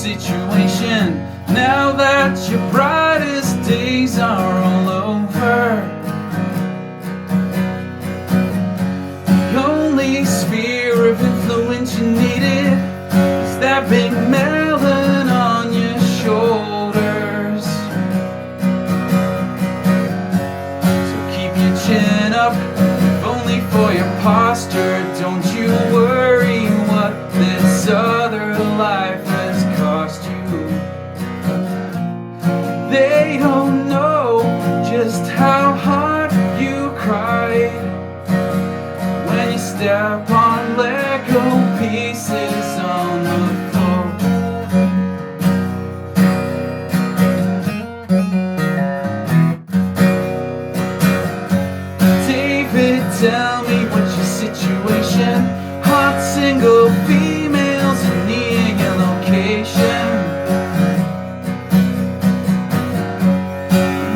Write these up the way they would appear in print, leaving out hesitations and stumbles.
situation now that your brightest days are all over? The only sphere of influence you needed is that big melon on your shoulders. So keep your chin up, if only for your posture. Don't you worry what this other life has cost you. They don't know just how hard you cried when you step on Lego pieces on the floor. David, tell me what's your situation? Hot single females near your location.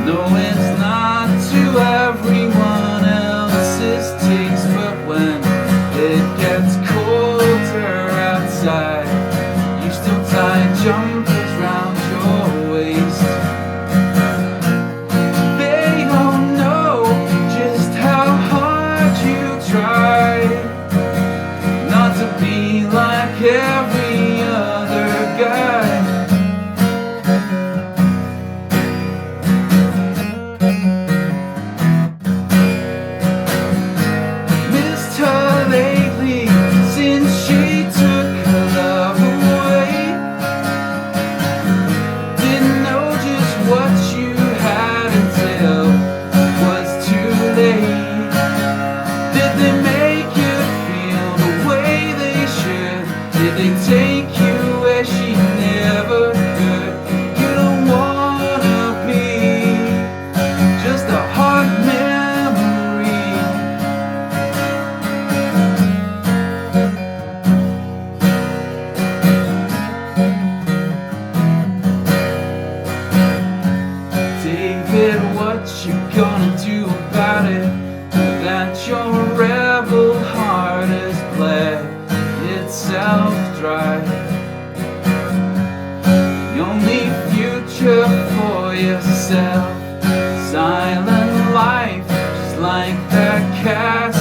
No, it's not to everyone else's taste, but when it gets colder outside, you still tie jumpers round your waist. They don't know just how hard you tried not to be like every other guy. Missed her lately since she took her love away. Didn't know just what you had until it was too late. Did they make you feel the way they should? Did they take you where she never could? You don't wanna be just a hard memory. David, what you gonna do about it? That your rebel heart has bled itself dry. The only future for yourself, silent life, just like that cat